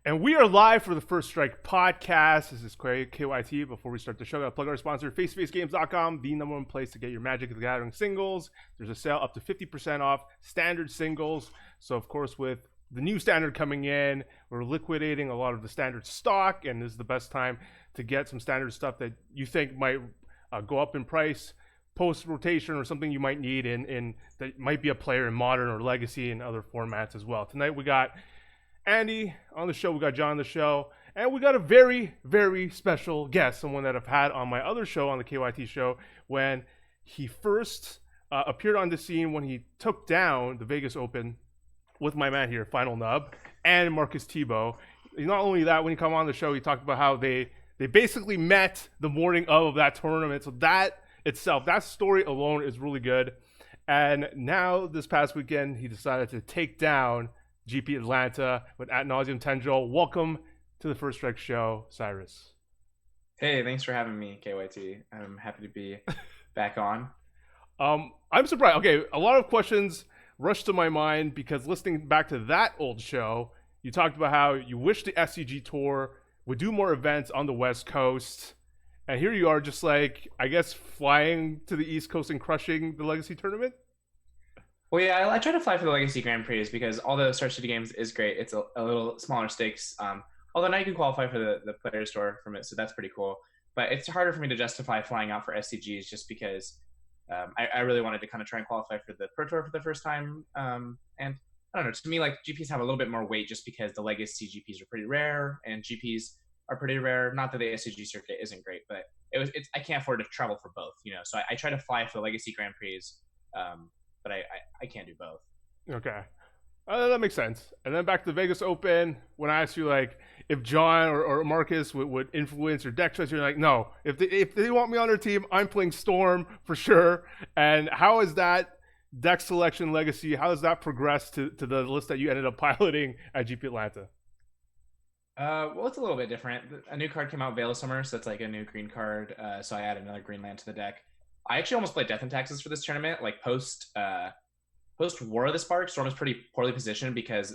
And we are live for the First Strike podcast. This is KYT. Before we start the show, I gotta plug our sponsor, FaceToFaceGames.com, the number one place to get your Magic the Gathering singles. There's a sale up to 50% off standard singles. So, of course, with the new standard coming in, we're liquidating a lot of the standard stock, and this is the best time to get some standard stuff that you think might go up in price post rotation or something you might need in that might be a player in Modern or Legacy and other formats as well. Tonight we got Andy on the show, we got John on the show, and we got a very, very special guest, someone that I've had on my other show, on the KYT show, when he first appeared on the scene when he took down the Vegas Open with my man here, Final Nub, and Marcus Tebow. Not only that, when he come on the show, he talked about how they basically met the morning of that tournament. So that itself, that story alone is really good. And now this past weekend, he decided to take down GP Atlanta with Ad Nauseam Tendrils. Welcome to the First Strike show, Cyrus. Hey, thanks for having me, KYT. I'm happy to be back on. I'm surprised. Okay, a lot of questions rushed to my mind because listening back to that old show, you talked about how you wish the SCG Tour would do more events on the West Coast. And here you are just like, I guess, flying to the East Coast and crushing the Legacy tournament? Well, yeah, I try to fly for the Legacy Grand Prix because although Star City Games is great, it's a little smaller stakes. Although now you can qualify for the Players Tour from it, so that's pretty cool. But it's harder for me to justify flying out for SCGs just because I really wanted to kind of try and qualify for the Pro Tour for the first time. And I don't know, to me, like GPs have a little bit more weight just because the Legacy GPs are pretty rare and GPs are pretty rare. Not that the SCG circuit isn't great, but I can't afford to travel for both, you know. So I try to fly for the Legacy Grand Prix. But I can't do both. Okay. That makes sense. And then back to the Vegas Open, when I asked you, like, if John or Marcus would influence your deck choice, you're like, no. If they want me on their team, I'm playing Storm for sure. And how is that deck selection Legacy, how does that progress to the list that you ended up piloting at GP Atlanta? Well, it's a little bit different. A new card came out, Veil of Summer, so that's like a new green card. So I added another green land to the deck. I actually almost played Death and Taxes for this tournament. Like post War of the Spark, Storm was pretty poorly positioned because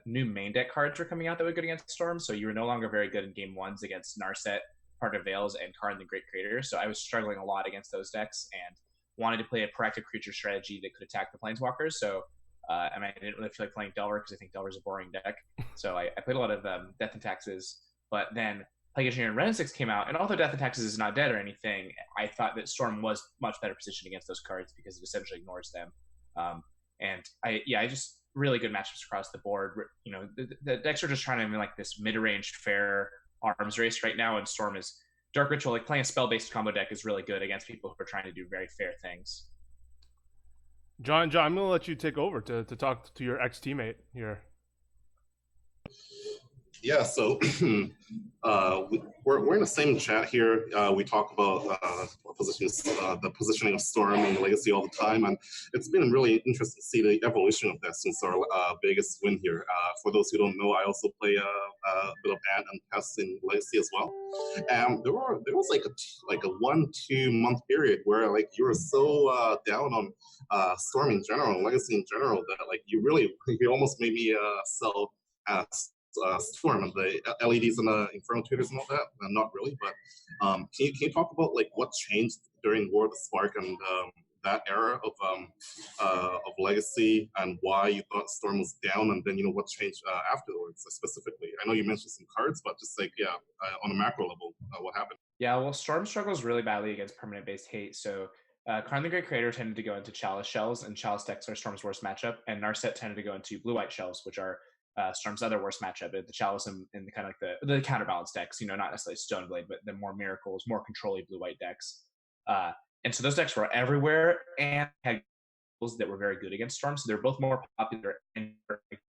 new main deck cards were coming out that were good against Storm. So you were no longer very good in game ones against Narset, Part of Veils, and Karn the Great Creator. So I was struggling a lot against those decks and wanted to play a proactive creature strategy that could attack the Planeswalkers. So and I didn't really feel like playing Delver because I think Delver's a boring deck. So I played a lot of Death and Taxes, but then Plague Engineer and Ren 6 came out, and although Death and Taxes is not dead or anything, I thought that Storm was much better positioned against those cards because it essentially ignores them. And I just really good matchups across the board. You know, the decks are just trying to be like this mid-range fair arms race right now, and Storm is Dark Ritual. Like playing a spell-based combo deck is really good against people who are trying to do very fair things. John, I'm going to let you take over to talk to your ex-teammate here. Yeah, so we're in the same chat here. We talk about the positioning of Storm and Legacy all the time, and it's been really interesting to see the evolution of that since our biggest win here. For those who don't know, I also play a bit of Ad and Pest in Legacy as well. And there was like a 1-2 month period where like you were so down on Storm in general, Legacy in general, that like you almost made me sell Storm and the LEDs and the Inferno Tutors and all that. Not really, but can you talk about like what changed during War of the Spark and that era of Legacy and why you thought Storm was down, and then what changed afterwards specifically? I know you mentioned some cards, but just like on a macro level, what happened? Yeah, well, Storm struggles really badly against permanent-based hate. So Karn the Great Creator tended to go into Chalice Shells, and Chalice decks are Storm's worst matchup, and Narset tended to go into Blue-White Shells, which are Storm's other worst matchup. The Chalice and the kind of like the counterbalance decks, not necessarily Stoneblade, but the more Miracles, more controlly Blue-White decks. And so those decks were everywhere and had that were very good against Storm. So they're both more popular in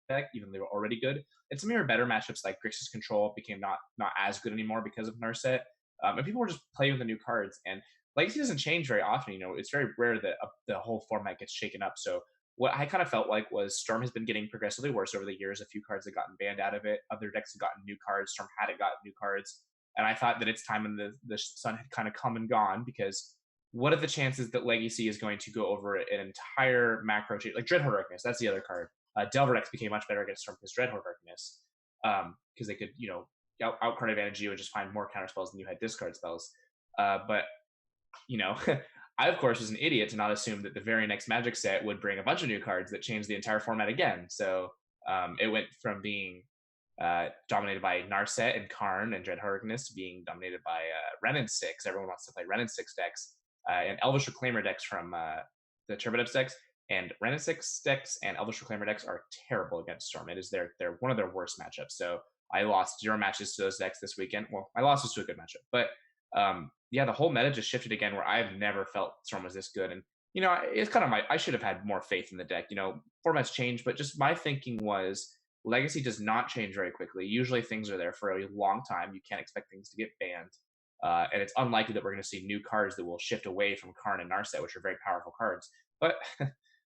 deck, even though they were already good. And some of your better matchups like Grixis Control became not as good anymore because of Narset. And people were just playing with the new cards. And Legacy doesn't change very often. It's very rare that the whole format gets shaken up. So what I kind of felt like was Storm has been getting progressively worse over the years. A few cards have gotten banned out of it. Other decks have gotten new cards. Storm hadn't gotten new cards. And I thought that it's time when the sun had kind of come and gone, because what are the chances that Legacy is going to go over an entire macro change? Like Dreadhorde Darkness, that's the other card. Delver decks became much better against Storm because Dreadhorde Darkness. because they could, out card advantage you and just find more counter spells than you had discard spells. But I of course was an idiot to not assume that the very next Magic set would bring a bunch of new cards that changed the entire format again. So it went from being dominated by Narset and Karn and Dread Hurricanist to being dominated by Ren and Six. Everyone wants to play Ren and Six decks, and Elvish Reclaimer decks from the Turbidepth decks. And Ren and Six decks and Elvish Reclaimer decks are terrible against Storm. It is they're one of their worst matchups. So I lost 0 matches to those decks this weekend. Well, my loss was to a good matchup, but the whole meta just shifted again, where I've never felt Storm was this good. And it's kind of I should have had more faith in the deck. Formats change, but just my thinking was Legacy does not change very quickly. Usually things are there for a long time. You can't expect things to get banned, and it's unlikely that we're going to see new cards that will shift away from Karn and Narset, which are very powerful cards. But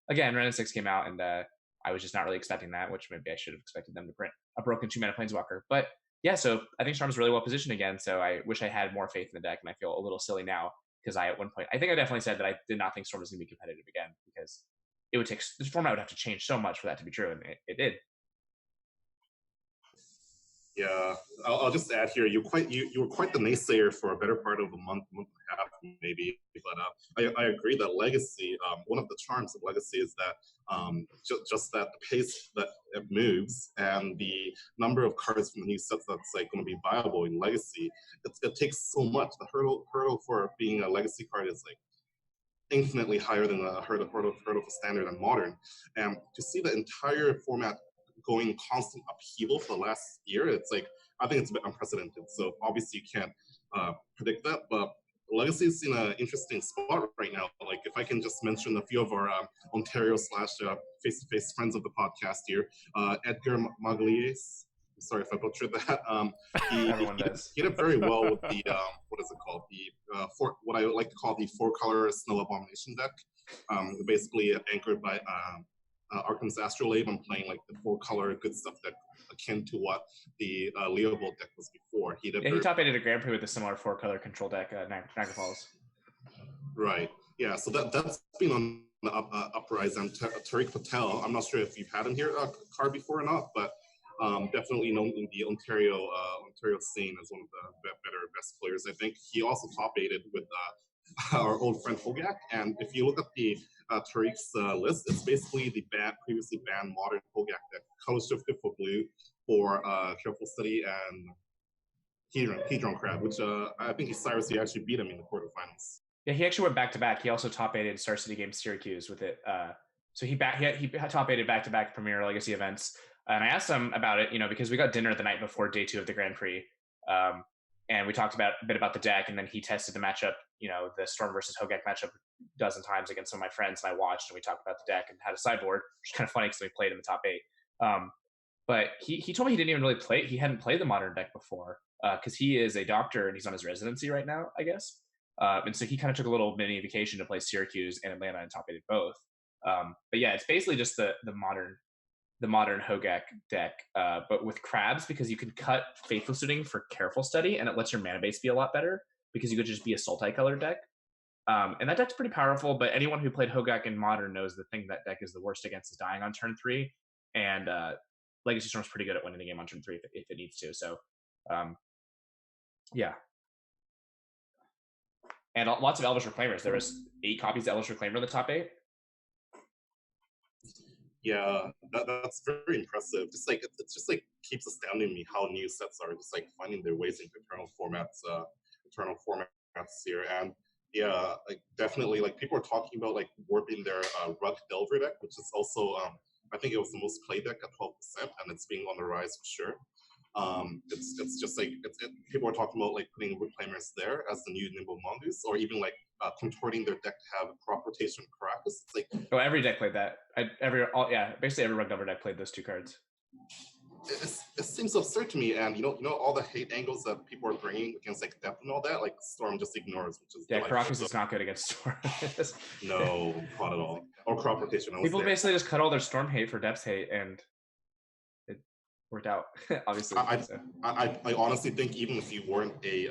again, Ren and Six came out, and I was just not really expecting that, which maybe I should have expected them to print a broken 2-mana Planeswalker. But yeah, so I think Storm's really well positioned again, so I wish I had more faith in the deck, and I feel a little silly now, because I, at one point, I think I definitely said that I did not think Storm was going to be competitive again, because it would take, this format would have to change so much for that to be true, and it did. Yeah, I'll just add here. You were quite the naysayer for a better part of a month and a half, maybe. But I agree that Legacy. One of the charms of Legacy is that just that the pace that it moves and the number of cards from the new sets that's like going to be viable in Legacy. It takes so much. The hurdle for being a Legacy card is like infinitely higher than the hurdle for Standard and Modern. And to see the entire format going constant upheaval for the last year, it's like, I think it's a bit unprecedented. So obviously you can't predict that, but Legacy is in an interesting spot right now. Like, if I can just mention a few of our Ontario / face-to-face friends of the podcast here, Edgar Maglies. Sorry if I butchered that. He did very well with the what is it called? The what I like to call the 4-color Snow Abomination deck. Basically anchored by Arcan's Astrolabe. I'm playing like the 4-color good stuff deck, akin to what the Leovold deck was before. He top-8 a Grand Prix with a similar 4-color control deck, Niagara Falls. Right. Yeah. So that's been on the uprise. And Tariq Patel, I'm not sure if you've had him here card before or not, but definitely known in the Ontario scene as one of the best players. I think he also top-8'd with our old friend Hogak. And if you look at the Tariq's list, it's basically the previously banned modern Hogak deck, color shifted for blue for Careful Study and Hedron Crab, which I think Cyrus, he actually beat him in the quarterfinals. Yeah, he actually went back-to-back. He also top-8'd Star City Games Syracuse with it. So he top-8'd back-to-back Premier Legacy events. And I asked him about it, because we got dinner the night before day 2 of the Grand Prix. And we talked a bit about the deck, and then he tested the matchup, the Storm versus Hogak matchup a dozen times against some of my friends, and I watched, and we talked about the deck and had a sideboard, which is kind of funny because we played in the top 8. But he told me he didn't even really he hadn't played the modern deck before, because he is a doctor and he's on his residency right now, I guess. And so he kind of took a little mini vacation to play Syracuse and Atlanta and top-8'd both. But yeah, it's basically just the modern Hogak deck, but with crabs, because you can cut Faithful Suiting for Careful Study, and it lets your mana base be a lot better, because you could just be a Sultai-colored deck. And that deck's pretty powerful, but anyone who played Hogak in Modern knows the thing that deck is the worst against is dying on turn 3, and Legacy Storm's pretty good at winning the game on turn 3 if it needs to, so yeah. And lots of Elvish Reclaimers. There was 8 copies of Elvish Reclaimer in the top 8. Yeah, that's very impressive. Just like it's just like keeps astounding me how new sets are just like finding their ways into eternal formats here. And yeah, like definitely, like people are talking about like warping their Rug Delver deck, which is also I think it was the most played deck at 12%, and it's being on the rise for sure. It's just like people are talking about like putting Reclaimers there as the new Nimble Mongoose, or even like contorting their deck to have crop rotation Caracas. It's like every deck played that. Basically every Rug Delver deck played those 2 cards. It seems absurd to me, and all the hate angles that people are bringing against like depth and all that, like Storm just ignores, which is Caracas is not good against Storm. No, not at all. Or crop rotation. People basically just cut all their Storm hate for depth hate, and it worked out. Obviously, I honestly think even if you weren't a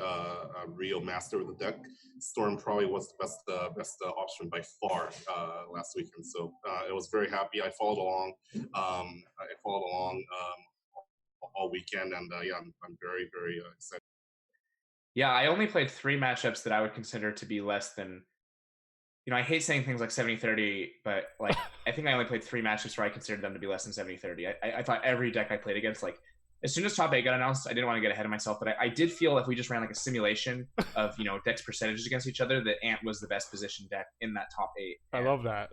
real master of the deck, Storm probably was the best option by far last weekend. So I was very happy. I followed along. all weekend, and yeah, I'm very very excited. Yeah, I only played 3 matchups that I would consider to be less than. I hate saying things like 70-30, but like I think I only played 3 matchups where I considered them to be less than 70-30. I thought every deck I played against, like as soon as top 8 got announced, I didn't want to get ahead of myself, but I did feel if we just ran like a simulation of decks percentages against each other, that Ant was the best positioned deck in that top 8. I love that.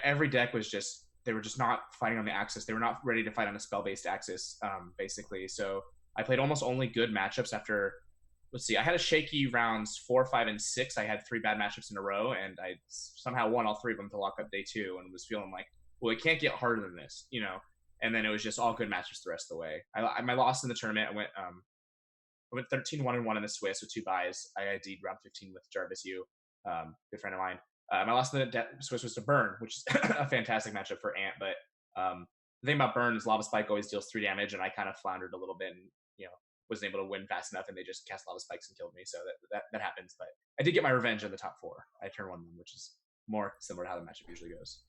Every deck was just, they were just not fighting on the axis. They were not ready to fight on a spell-based axis, basically. So I played almost only good matchups after. Let's see, I had a shaky rounds 4, 5, and 6. I had 3 bad matchups in a row, and I somehow won all 3 of them to lock up day 2, and was feeling like, well, it can't get harder than this, And then it was just all good matchups the rest of the way. My loss in the tournament, I went 13-1-1 in the Swiss with 2 buys. I ID'd round 15 with Jarvis Yu, good friend of mine. My loss in the Swiss was to Burn, which is a fantastic matchup for Ant. But the thing about Burn is Lava Spike always deals 3 damage, and I kind of floundered a little bit, and wasn't able to win fast enough, and they just cast Lava Spikes and killed me. So that happens. But I did get my revenge in the top 4. I turn 1 them, which is more similar to how the matchup usually goes.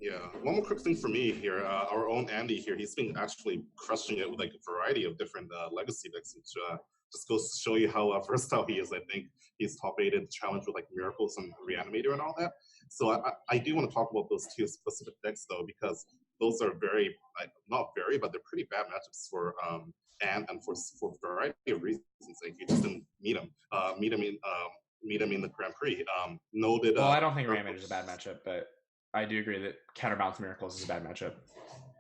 Yeah, one more quick thing for me here. Our own Andy here, he's been actually crushing it with like a variety of different legacy decks, which just goes to show you how versatile he is. I think he's top 8 in the challenge with like Miracles and Reanimator and all that. So I do want to talk about those 2 specific decks though, because those are very, not very, but they're pretty bad matchups for and for a variety of reasons. Like you just didn't meet him in the Grand Prix. Noted. Well, I don't think Reanimator is a bad matchup, but I do agree that Counterbalance Miracles is a bad matchup.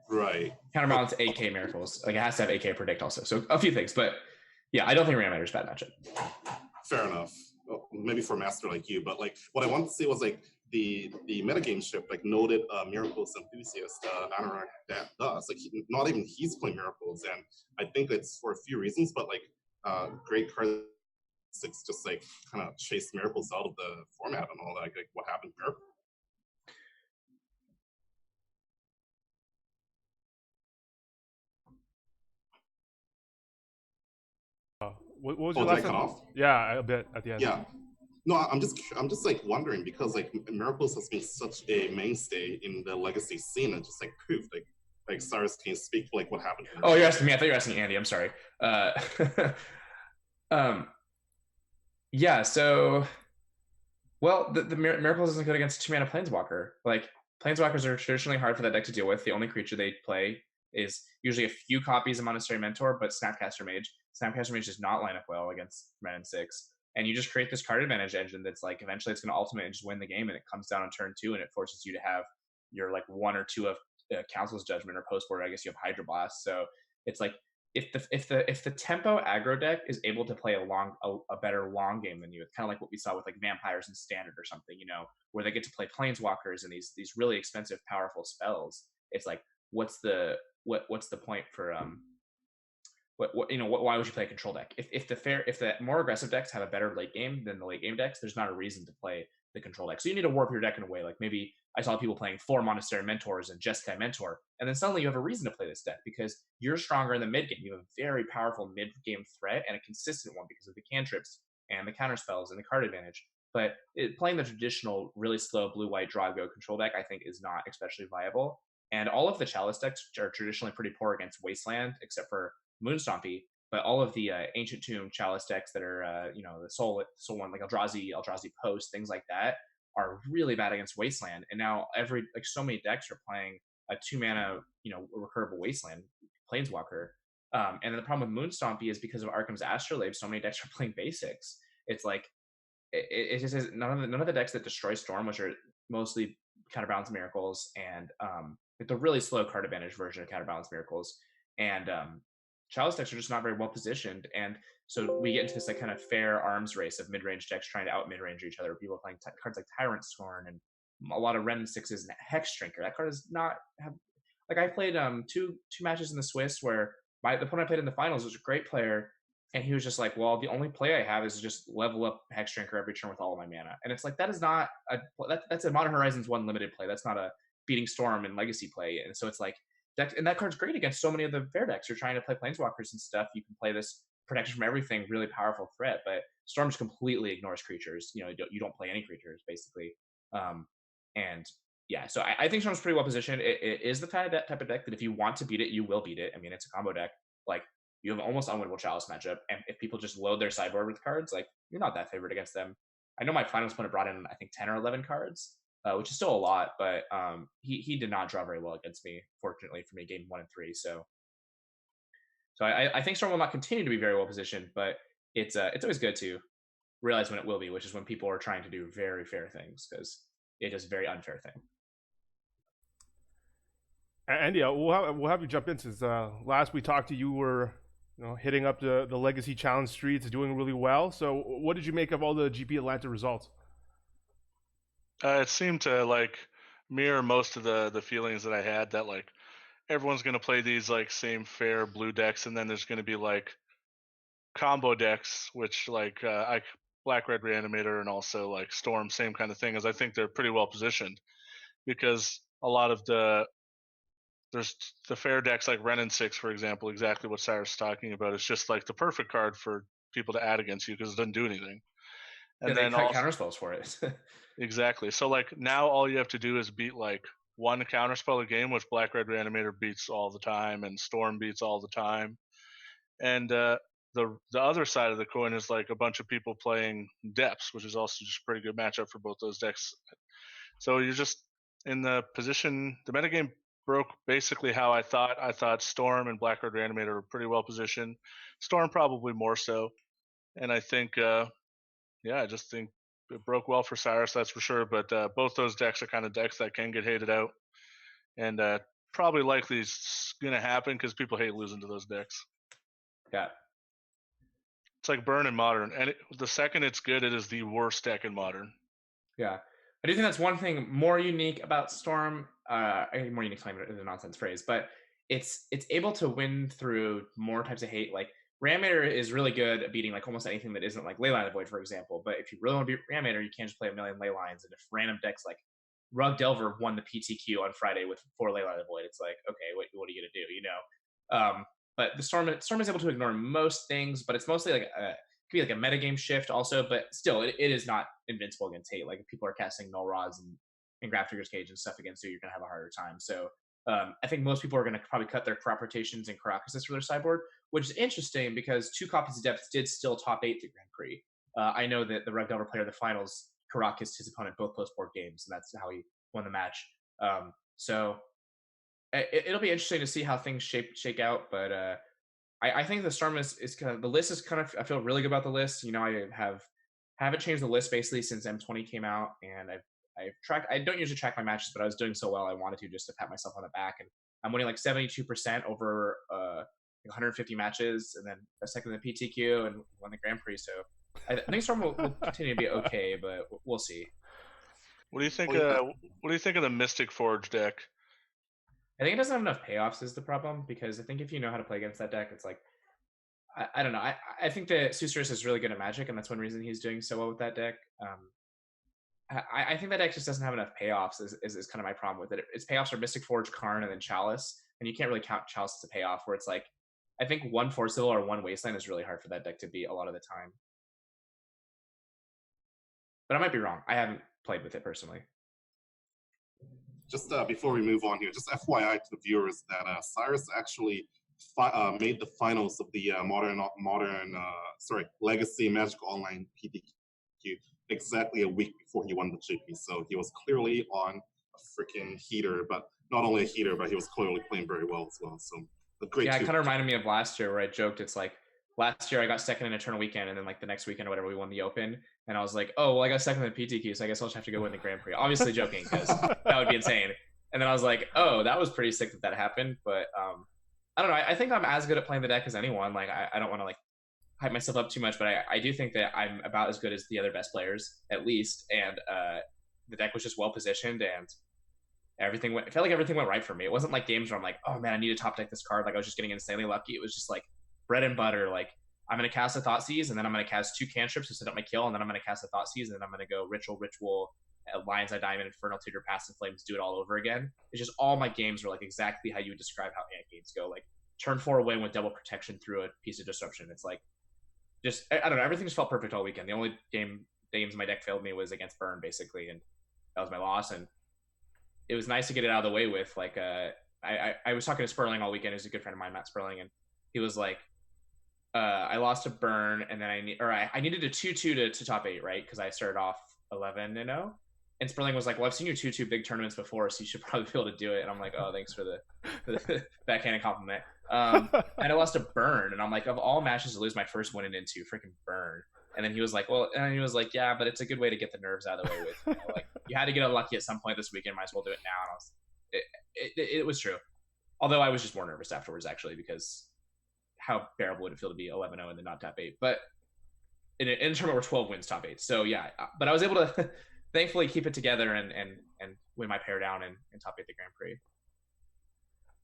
Right. Counterbalance AK Miracles. Like it has to have AK Predict also. So a few things, but yeah, I don't think Reanimator is a bad matchup. Fair enough. Well, maybe for a master like you, but like what I wanted to say was like the metagame shift, like noted Miracles enthusiast Anorak that does. Like not even he's playing Miracles, and I think it's for a few reasons, but like great cards just like kind of chase Miracles out of the format and all that. Like what happened to Miracles? What was your lesson? Did I cut off? Yeah, a bit at the end. Yeah. No, I'm just like wondering because like Miracles has been such a mainstay in the legacy scene and just like poof, like Cyrus, can you speak to like what happened? Oh, you're asking me. I thought you were asking Andy. I'm sorry. Yeah. So, well, the Miracles isn't good against 2-mana Planeswalker. Like Planeswalkers are traditionally hard for that deck to deal with. The only creature they play is usually a few copies of Monastery Mentor, but Snapcaster Mage. Snapcaster Mage does not line up well against Red and 6. And you just create this card advantage engine that's like eventually it's going to ultimate and just win the game, and it comes down on turn 2 and it forces you to have your like 1 or 2 of Council's Judgment, or post board I guess you have Hydroblast. So it's like if the tempo aggro deck is able to play a better long game than you, it's kind of like what we saw with like Vampires in Standard or something, where they get to play Planeswalkers and these really expensive powerful spells. It's like what's the point for why would you play a control deck? If the more aggressive decks have a better late game than the late game decks, there's not a reason to play the control deck. So you need to warp your deck in a way. Like maybe I saw people playing 4 Monastery Mentors and Jeskai Mentor, and then suddenly you have a reason to play this deck because you're stronger in the mid game. You have a very powerful mid game threat and a consistent one because of the cantrips and the counter spells and the card advantage. But playing the traditional really slow blue-white draw-go control deck, I think, is not especially viable. And all of the Chalice decks are traditionally pretty poor against Wasteland, except for Moonstompy, but all of the Ancient Tomb Chalice decks that are, the Soul one, like Eldrazi Post, things like that, are really bad against Wasteland. And now so many decks are playing a 2-mana, recurable Wasteland Planeswalker. And then the problem with Moonstompy is because of Arkham's Astrolabe, so many decks are playing basics. It's like it just is none of the decks that destroy Storm, which are mostly Counterbalance Miracles and the really slow card advantage version of Counterbalance Miracles, and Chalice decks are just not very well positioned, and so we get into this like kind of fair arms race of mid-range decks trying to out mid-range each other. People playing cards like Tyrant Scorn and a lot of Ren 6s and Hex Drinker. That card does not have like I played two matches in the Swiss where the opponent I played in the finals was a great player, and he was just like, well, the only play I have is just level up Hex Drinker every turn with all of my mana, and it's like that is not that's a Modern Horizons 1 limited play. That's not a beating Storm and Legacy play, and so it's like. And that card's great against so many of the fair decks. You're trying to play Planeswalkers and stuff. You can play this protection from everything, really powerful threat. But Storm just completely ignores creatures. You don't play any creatures basically. And yeah, so I think Storm's pretty well positioned. It is the type of deck that if you want to beat it, you will beat it. I mean, it's a combo deck. Like, you have almost unwinnable Chalice matchup, and if people just load their sideboard with cards, like, you're not that favored against them. I know my finals opponent brought in, I think, 10 or 11 cards, which is still a lot, but he did not draw very well against me, fortunately for me, game 1 and 3. So I think Storm will not continue to be very well positioned, but it's always good to realize when it will be, which is when people are trying to do very fair things, because it is a very unfair thing. And yeah, we'll have you jump in, since last we talked to you were hitting up the Legacy Challenge streets, doing really well. So what did you make of all the GP Atlanta results? It seemed to like mirror most of the feelings that I had, that like everyone's going to play these like same fair blue decks, and then there's going to be like combo decks, which like Black Red Reanimator and also like Storm, same kind of thing, as I think they're pretty well positioned, because a lot of there's the fair decks like Ren and 6, for example, exactly what Cyrus is talking about. It's just like the perfect card for people to add against you because it doesn't do anything. And then cut counterspells for it. Exactly. So like now all you have to do is beat like one counterspell a game, which Black Red Reanimator beats all the time and Storm beats all the time. And the other side of the coin is like a bunch of people playing Depths, which is also just a pretty good matchup for both those decks. So you're just in the position. The metagame broke basically how I thought. I thought Storm and Black Red Reanimator were pretty well positioned. Storm probably more so. And I think, I just think it broke well for Cyrus, that's for sure. But both those decks are kind of decks that can get hated out. And probably likely it's going to happen because people hate losing to those decks. Yeah. It's like Burn in Modern. And the second it's good, it is the worst deck in Modern. Yeah. I do think that's one thing more unique about Storm. More unique claim is a nonsense phrase, but it's able to win through more types of hate. Like Reanimator is really good at beating like almost anything that isn't like Leyline of the Void, for example. But if you really want to beat Reanimator, you can't just play a million Leylines. And if random decks like Rug Delver won the PTQ on Friday with 4 Leyline of the Void, it's like, okay, what are you gonna do? But the Storm is able to ignore most things, but it's mostly like it could be like a metagame shift also, but still it is not invincible against hate. Like if people are casting Null Rods and Grafdigger's Cage and stuff against you, you're gonna have a harder time. So I think most people are going to probably cut their crop rotations and Karakas for their sideboard, which is interesting because 2 copies of Depth did still top 8 the Grand Prix. I know that the Red Delver player of the finals, Karakas, his opponent, both post-board games, and that's how he won the match. So it'll be interesting to see how things shake out, but I think the Storm is kind of, the list is kind of, I feel really good about the list. I haven't changed the list basically since M20 came out, and I've tracked, I don't usually track my matches, but I was doing so well I wanted to just to pat myself on the back, and I'm winning like 72% over 150 matches, and then a second in the PTQ and won the Grand Prix. So I think Storm will continue to be okay, but we'll see. What do you think? What do you think of the Mystic Forge deck? I think it doesn't have enough payoffs is the problem, because I think if you know how to play against that deck, it's like, I don't know. I think that Cyrus is really good at Magic, and that's one reason he's doing so well with that deck. I think that deck just doesn't have enough payoffs is kind of my problem with it. Its payoffs are Mystic Forge, Karn, and then Chalice, and you can't really count Chalice as a payoff, where it's like, I think 1 Forcible or 1 Wasteland is really hard for that deck to beat a lot of the time. But I might be wrong. I haven't played with it personally. Just before we move on here, just FYI to the viewers that Cyrus actually made the finals of the Legacy Magic Online PTQ exactly a week before he won the GP. So he was clearly on a freaking heater, but not only a heater, but he was clearly playing very well as well. So a great. Yeah, it kind of reminded me of last year where I joked, it's like, last year I got second in Eternal Weekend, and then like the next weekend or whatever we won the Open, and I was like, oh well, I got second in the PTQ, so I guess I'll just have to go win the Grand Prix. Obviously joking, because that would be insane. And then I was like, oh, that was pretty sick that happened. But I don't know. I think I'm as good at playing the deck as anyone. Like I don't want to like hype myself up too much, but I do think that I'm about as good as the other best players at least. And the deck was just well positioned, and it felt like everything went right for me. It wasn't like games where I'm like, oh man, I need to top deck this card. Like I was just getting insanely lucky. It was just like bread and butter. Like I'm going to cast a Thoughtseize, and then I'm going to cast 2 cantrips to set up my kill, and then I'm going to cast a Thoughtseize, and then I'm going to go Ritual, Lion's Eye Diamond, Infernal Tutor, Passive Flames, do it all over again. It's just all my games were like exactly how you would describe how Ant games go. Like turn 4 win with double protection through a piece of disruption. It's like, just, I don't know, everything just felt perfect all weekend. The only games my deck failed me was against Burn, basically, and that was my loss. And it was nice to get it out of the way with. Like, I was talking to Sperling all weekend. He's a good friend of mine, Matt Sperling, and he was like, I lost a burn, and then I needed a 2-2 to top 8, right? Because I started off 11-0. And Sperling was like, well, I've seen you 2-2 big tournaments before, so you should probably be able to do it. And I'm like, oh, thanks for the backhanded compliment. And I lost a burn, and I'm like, of all matches to lose, my first win into freaking burn. And then he was like, yeah, but it's a good way to get the nerves out of the way with. Like, you had to get unlucky at some point this weekend, might as well do it now. And it was true. Although I was just more nervous afterwards, actually, because how bearable would it feel to be 11-0 and then not top 8? But in a tournament where 12 wins top 8. So yeah, but I was able to thankfully keep it together and win my pair down and top 8 the Grand Prix.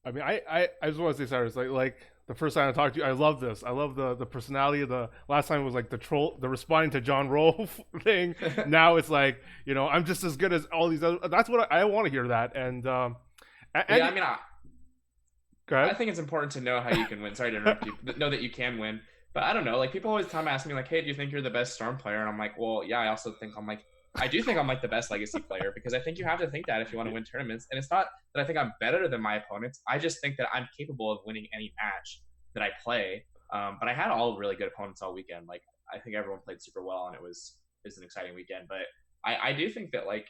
I mean, I just want to say, Cyrus, like the first time I talked to you, I love this. I love the personality of the last time was like the responding to John Roll thing. Now it's like, I'm just as good as all these other. That's what I want to hear that. And yeah, I mean, I think it's important to know how you can win. Sorry to interrupt you. Know that you can win. But I don't know. Like, people always ask me, like, hey, do you think you're the best Storm player? And I'm like, well, yeah, I do think I'm like the best Legacy player, because I think you have to think that if you want to win tournaments. And it's not that I think I'm better than my opponents. I just think that I'm capable of winning any match that I play. But I had all really good opponents all weekend. Like, I think everyone played super well, and it was an exciting weekend. But I do think that, like,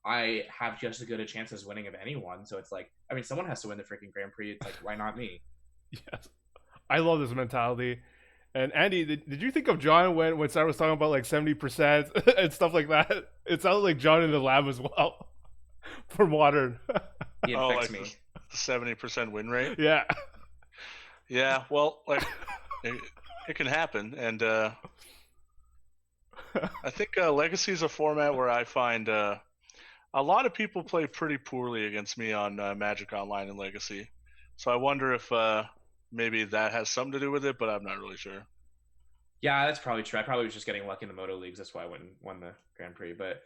I have just as good a chance as winning of anyone. So it's like, I mean, someone has to win the freaking Grand Prix. It's like, why not me? Yes. I love this mentality. And Andy, did you think of John when Cyrus was talking about like 70% and stuff like that? It sounded like John in the lab as well for Modern. He infects me. 70% win rate? Yeah. Yeah, well, like, it can happen. And I think Legacy is a format where I find a lot of people play pretty poorly against me on Magic Online and Legacy. So I wonder if maybe that has something to do with it, but I'm not really sure. Yeah, that's probably true. I probably was just getting lucky in the Moto Leagues. That's why I won the Grand Prix. But,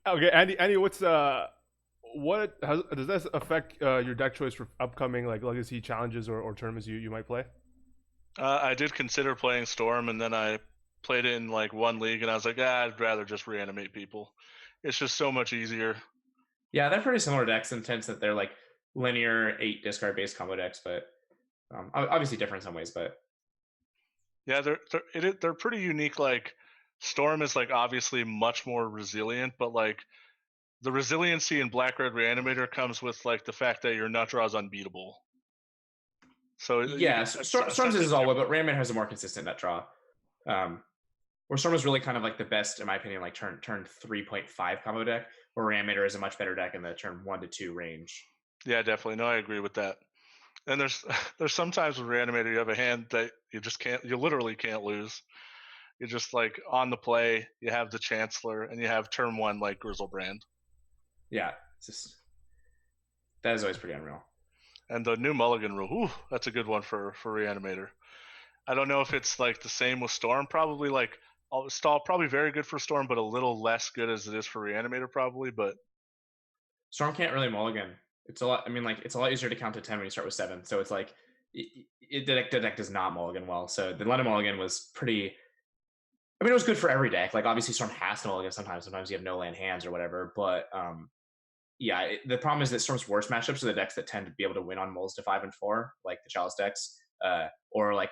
Okay, Andy, how does this affect your deck choice for upcoming like Legacy challenges or tournaments you might play? I did consider playing Storm, and then I played it in like one league, and I was like, I'd rather just reanimate people. It's just so much easier. Yeah, they're pretty similar decks in the sense that they're like linear 8 discard based combo decks, but obviously different in some ways. But yeah, they're pretty unique. Like, Storm is like obviously much more resilient, but like the resiliency in Black Red Reanimator comes with like the fact that your nut draw is unbeatable. So yeah, Storm's is all well, but Reanimator has a more consistent nut draw. Where Storm is really kind of like the best, in my opinion, like turn 3.5 combo deck, where Reanimator is a much better deck in the turn 1 to 2 range. Yeah, definitely. No, I agree with that. And there's sometimes with Reanimator you have a hand that you literally can't lose. You're just like on the play, you have the Chancellor, and you have turn 1 like Grizzlebrand. Yeah, that is always pretty unreal. And the new Mulligan rule, that's a good one for Reanimator. I don't know if it's like the same with Storm. Probably like Stall, probably very good for Storm, but a little less good as it is for Reanimator, probably. But Storm can't really mulligan. It's a lot. I mean, like, it's a lot easier to count to 10 when you start with 7. So it's like the deck does not mulligan well. So the London mulligan was pretty. I mean, it was good for every deck. Like, obviously, Storm has to mulligan sometimes. Sometimes you have no land hands or whatever. But yeah, the problem is that Storm's worst matchups are the decks that tend to be able to win on mulls to 5 and 4, like the Chalice decks, or like.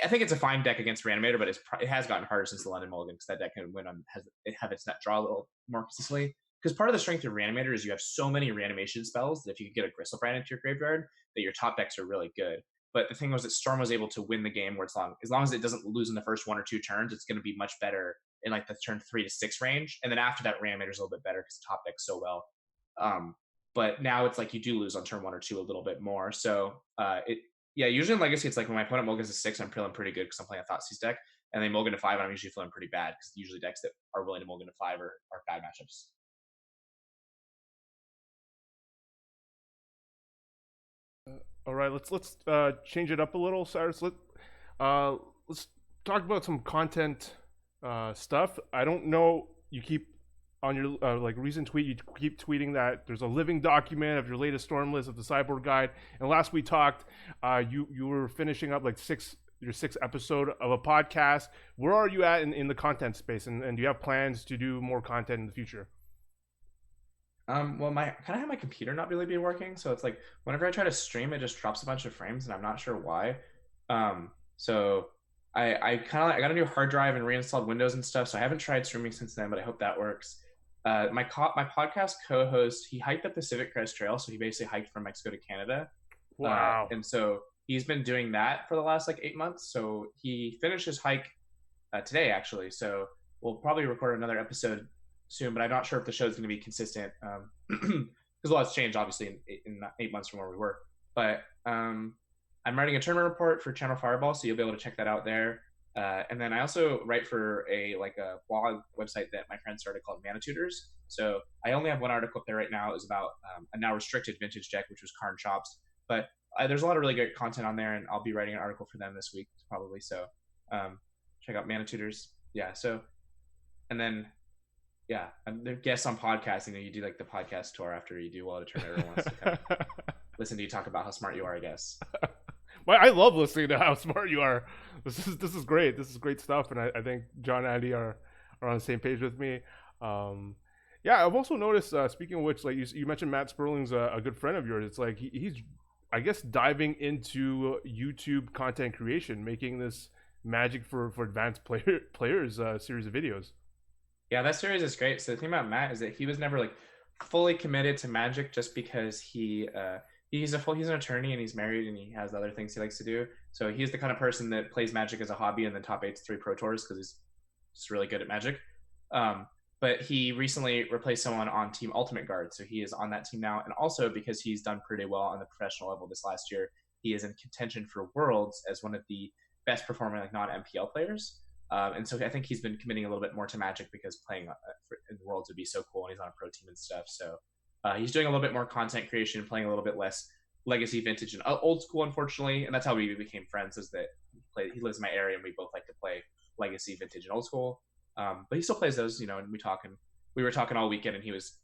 I think it's a fine deck against Reanimator, but it has gotten harder since the London Mulligan, because that deck can win have its net draw a little more consistently. Because part of the strength of Reanimator is you have so many reanimation spells that if you could get a Gristlebrand into your graveyard, that your top decks are really good. But the thing was that Storm was able to win the game where as long as it doesn't lose in the first 1 or 2 turns, it's going to be much better in like the turn 3 to 6 range. And then after that, Reanimator's a little bit better because the top deck's so well. But now it's like you do lose on turn 1 or 2 a little bit more. So yeah, usually in Legacy, it's like when my opponent mulligans to 6, I'm feeling pretty good because I'm playing a Thoughtseize deck. And they mulligan to 5, and I'm usually feeling pretty bad because usually decks that are willing to mulligan to 5 are bad matchups. All right, let's change it up a little, Cyrus. Let's talk about some content stuff. I don't know. You keep on your like recent tweet, you keep tweeting that there's a living document of your latest Storm list of the sideboard guide. And last we talked, you were finishing up like 6 your 6th episode of a podcast. Where are you at in the content space, and do you have plans to do more content in the future? Well, my kind of have my computer not really be working, so it's like whenever I try to stream, it just drops a bunch of frames, and I'm not sure why. So I kind of I got a new hard drive and reinstalled Windows and stuff, so I haven't tried streaming since then, but I hope that works. My podcast co-host, he hiked up the Pacific Crest Trail, so he basically hiked from Mexico to Canada. Wow. And so he's been doing that for the last like 8 months. So he finished his hike today, actually. So we'll probably record another episode soon, but I'm not sure if the show's going to be consistent because a lot's changed, obviously, in 8 months from where we were. But I'm writing a tournament report for Channel Fireball, so you'll be able to check that out there. And then I also write for a blog website that my friend started called Mana Tutors. So I only have one article up there right now. It's about a now restricted vintage deck, which was Karn Chops. But there's a lot of really great content on there, and I'll be writing an article for them this week probably. So check out Mana Tutors. Yeah. So, and then the guests on podcasts. You do like the podcast tour after you do well to turn. Everyone wants to kind of listen to you talk about how smart you are, I guess. Well, I love listening to how smart you are. This is great. This is great stuff, and I think John and Andy are on the same page with me. I've also noticed. Speaking of which, like you mentioned, Matt Sperling's a good friend of yours. It's like he's, I guess, diving into YouTube content creation, making this Magic for advanced players series of videos. Yeah, that series is great. So the thing about Matt is that he was never like fully committed to Magic just because he's an attorney and he's married and he has other things he likes to do. So he's the kind of person that plays Magic as a hobby and then top 8's 3 Pro Tours because he's just really good at Magic. But he recently replaced someone on Team Ultimate Guard, so he is on that team now. And also because he's done pretty well on the professional level this last year, he is in contention for Worlds as one of the best performing non-MPL players. And so I think he's been committing a little bit more to Magic because playing in Worlds would be so cool, and he's on a pro team and stuff. So he's doing a little bit more content creation, playing a little bit less Legacy, Vintage, and old school, unfortunately. And that's how we became friends, is that he lives in my area, and we both like to play Legacy, Vintage, and old school. But he still plays those, and we were talking all weekend, and he was,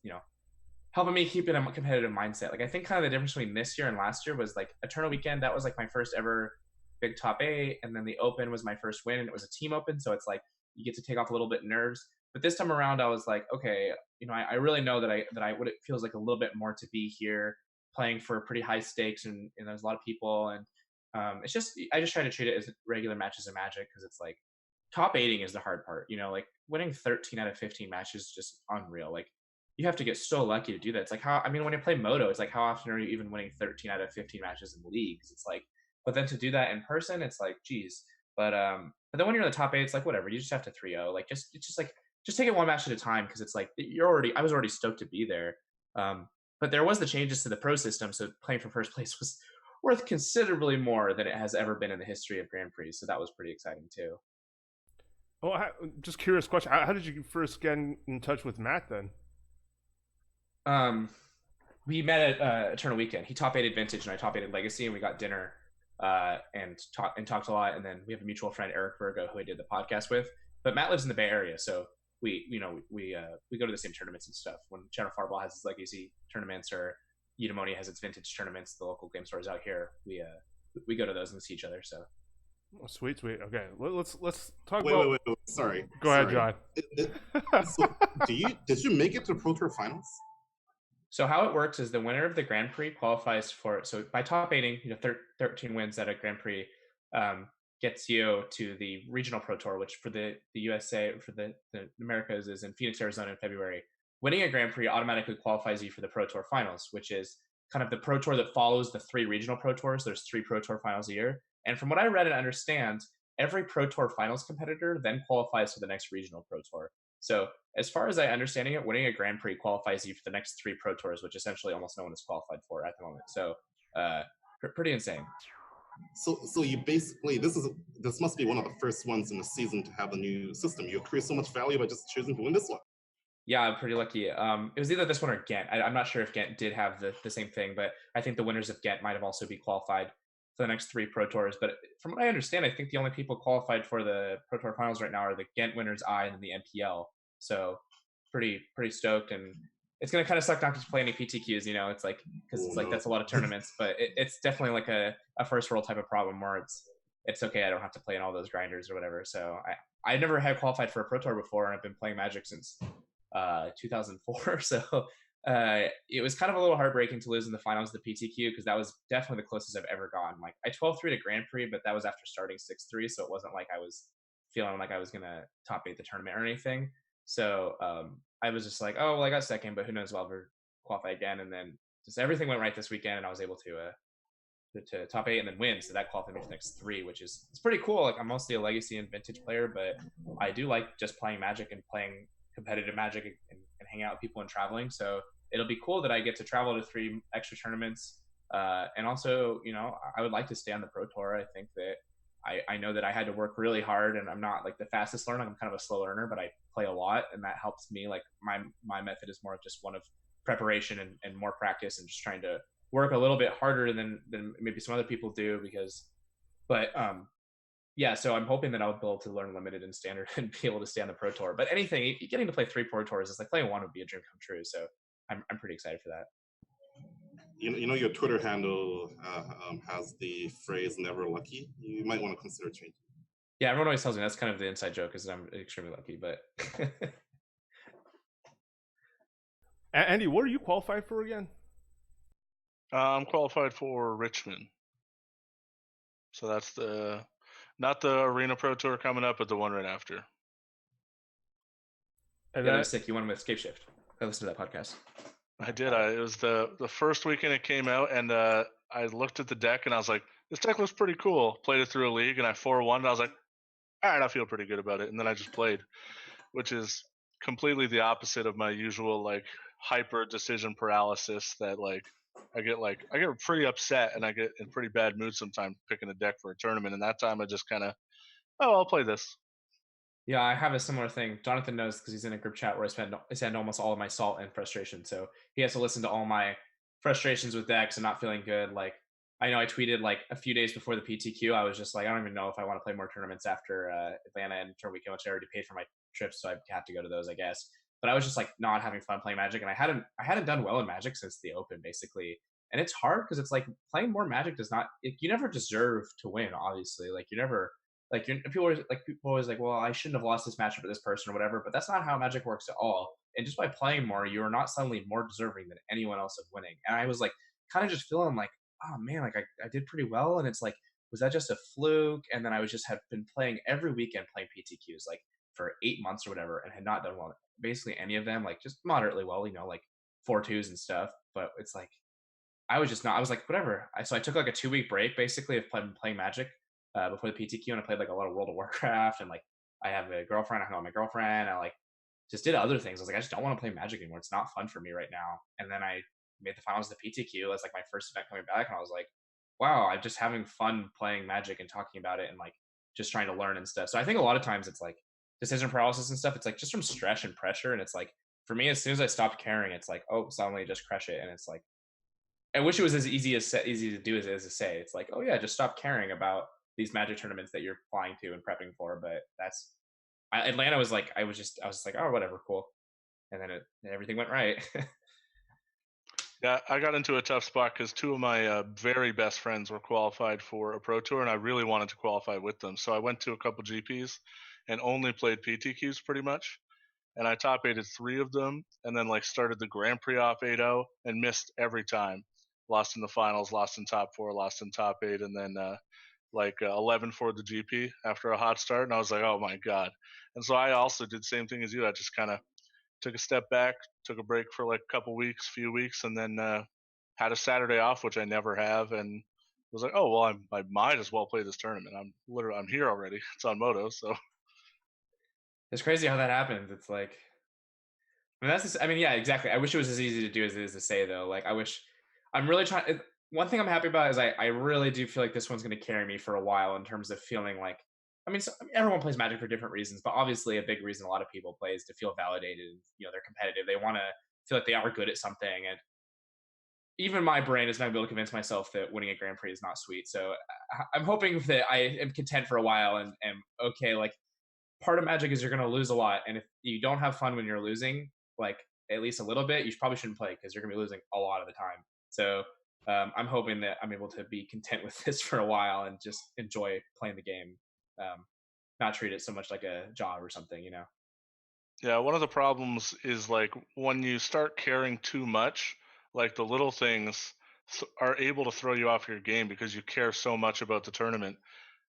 helping me keep in a competitive mindset. Like, I think kind of the difference between this year and last year was like Eternal Weekend. That was like my first ever big top 8, and then the Open was my first win, and it was a team Open, so it's like you get to take off a little bit nerves. But this time around, I was like, okay, I really know that what it feels like a little bit more to be here, playing for pretty high stakes, and there's a lot of people, and I just try to treat it as regular matches of Magic, because it's like top 8ing is the hard part. Like winning 13 out of 15 matches is just unreal. Like you have to get so lucky to do that. It's like when you play Moto, it's like how often are you even winning 13 out of 15 matches in leagues? It's like. But then to do that in person, it's like, geez. But then when you're in the top 8, it's like whatever. You just have to 3-0. Like just take it one match at a time, because it's like I was already stoked to be there. But there was the changes to the pro system, so playing for first place was worth considerably more than it has ever been in the history of Grand Prix. So that was pretty exciting too. Oh, just curious question. How did you first get in touch with Matt then? We met at Eternal Weekend. He top 8'd Vintage and I top 8'd Legacy, and we got dinner. And talked a lot, and then we have a mutual friend, Eric Virgo, who I did the podcast with. But Matt lives in the Bay Area, so we go to the same tournaments and stuff. When Channel Fireball has its Legacy tournaments, or Eudaimonia has its Vintage tournaments, the local game stores out here, we go to those and see each other. So, sweet. Okay, let's talk. Wait. Sorry. Go ahead, John. So, did you make it to Pro Tour finals? So how it works is the winner of the Grand Prix qualifies for. So by top 8ing, 13 wins at a Grand Prix gets you to the regional Pro Tour, which for the USA, for the Americas, is in Phoenix, Arizona in February. Winning a Grand Prix automatically qualifies you for the Pro Tour finals, which is kind of the Pro Tour that follows the 3 regional Pro Tours. There's 3 Pro Tour finals a year. And from what I read and understand, every Pro Tour finals competitor then qualifies for the next regional Pro Tour. So as far as I understanding it, winning a Grand Prix qualifies you for the next 3 Pro Tours, which essentially almost no one is qualified for at the moment. So pretty insane. So you basically, this must be one of the first ones in the season to have a new system. You accrue so much value by just choosing to win this one. Yeah, I'm pretty lucky. It was either this one or Ghent. I'm not sure if Ghent did have the same thing, but I think the winners of Ghent might have also been qualified for the next 3 Pro Tours. But from what I understand, I think the only people qualified for the Pro Tour finals right now are the Ghent winners I and then the MPL. So pretty stoked, and it's gonna kind of suck not to play any PTQs. It's like because it's like that's a lot of tournaments, but it's definitely like a first world type of problem where it's it's okay. I don't have to play in all those grinders or whatever. So I never had qualified for a Pro Tour before, and I've been playing Magic since 2004. So it was kind of a little heartbreaking to lose in the finals of the PTQ, because that was definitely the closest I've ever gone. Like I 12-3 to Grand Prix, but that was after starting 6-3, so it wasn't like I was feeling like I was gonna top 8 the tournament or anything. So I was just like, oh well, I got second, but who knows, I'll ever qualify again. And then just everything went right this weekend, and I was able to top 8 and then win. So that qualified me for the next 3, which is it's pretty cool. Like I'm mostly a legacy and vintage player, but I do like just playing Magic and playing competitive Magic and hanging out with people and traveling. So it'll be cool that I get to travel to 3 extra tournaments. And also, I would like to stay on the Pro Tour. I think that I know that I had to work really hard, and I'm not like the fastest learner. I'm kind of a slow learner, but I play a lot, and that helps me. Like my method is more of just one of preparation and more practice, and just trying to work a little bit harder than maybe some other people do. Yeah, so I'm hoping that I'll be able to learn limited and standard and be able to stay on the Pro Tour. But anything, getting to play 3 Pro Tours is like playing 1 would be a dream come true. So I'm pretty excited for that. Your Twitter handle has the phrase "never lucky." You might want to consider changing. Yeah, everyone always tells me that's kind of the inside joke, is that I'm extremely lucky. But Andy, what are you qualified for again? I'm qualified for Richmond. So that's not the Arena Pro Tour coming up, but the one right after. And that was sick. You won with Escape Shift. I listened to that podcast. I did. It was the first weekend it came out, and I looked at the deck and I was like, this deck looks pretty cool. Played it through a league, and I 4-1, and I was like, all right, I feel pretty good about it. And then I just played, which is completely the opposite of my usual like hyper decision paralysis that like I get pretty upset, and I get in pretty bad mood sometimes picking a deck for a tournament. And that time I just kind of, I'll play this. Yeah, I have a similar thing. Jonathan knows because he's in a group chat where I send almost all of my salt and frustration. So he has to listen to all my frustrations with decks and not feeling good. Like I know I tweeted like a few days before the PTQ, I was just like, I don't even know if I want to play more tournaments after Atlanta and Tour Weekend, which I already paid for my trips, so I have to go to those, I guess. But I was just like not having fun playing Magic, and I hadn't done well in Magic since the Open, basically. And it's hard because it's like playing more Magic does not. You never deserve to win, obviously. Like you never. Like people always like, well, I shouldn't have lost this matchup to this person or whatever, but that's not how Magic works at all. And just by playing more, you are not suddenly more deserving than anyone else of winning. And I was like, kind of just feeling like, oh man, like I did pretty well. And it's like, was that just a fluke? And then I have been playing every weekend, playing PTQs like for 8 months or whatever, and had not done well, basically any of them, like just moderately well, like 4-2s and stuff. But it's like, I was like, whatever. So I took like a 2-week break basically of playing Magic. Before the PTQ, and I played like a lot of World of Warcraft, and like I have a girlfriend, I hung out with my girlfriend, I like just did other things. I was like, I just don't want to play Magic anymore. It's not fun for me right now. And then I made the finals of the PTQ. That's like my first event coming back, and I was like, wow, I'm just having fun playing Magic and talking about it and like just trying to learn and stuff. So I think a lot of times it's like decision paralysis and stuff. It's like just from stress and pressure, and it's like for me, as soon as I stopped caring, it's like, oh, suddenly just crush it, and it's like I wish it was as easy to do as to say. It's like, oh yeah, just stop caring about these Magic tournaments that you're flying to and prepping for. But Atlanta was like, I was just like, oh, whatever, cool. And then everything went right. Yeah, I got into a tough spot because 2 of my very best friends were qualified for a Pro Tour, and I really wanted to qualify with them. So I went to a couple GPs and only played PTQs pretty much. And I top 8'd 3 of them, and then like started the Grand Prix off 8-0 and missed every time. Lost in the finals, lost in top 4, lost in top 8, and then 11 for the GP after a hot start, and I was like, oh my god. And so I also did the same thing as you. I just kind of took a step back, took a break for like a few weeks, and then had a Saturday off, which I never have, and was like, oh well, I might as well play this tournament. I'm here already. It's on Moto, so it's crazy how that happens. It's like, yeah, exactly. I wish it was as easy to do as it is to say, though. Like I'm really trying. One thing I'm happy about is I really do feel like this one's going to carry me for a while in terms of feeling like, everyone plays Magic for different reasons, but obviously a big reason a lot of people play is to feel validated. They're competitive. They want to feel like they are good at something. And even my brain is not going to be able to convince myself that winning a Grand Prix is not sweet. So I'm hoping that I am content for a while and am okay. Like part of Magic is you're going to lose a lot. And if you don't have fun when you're losing, like at least a little bit, you probably shouldn't play because you're going to be losing a lot of the time. So I'm hoping that I'm able to be content with this for a while and just enjoy playing the game, not treat it so much like a job or something, you know. Yeah, one of the problems is like when you start caring too much, like the little things are able to throw you off your game because you care so much about the tournament.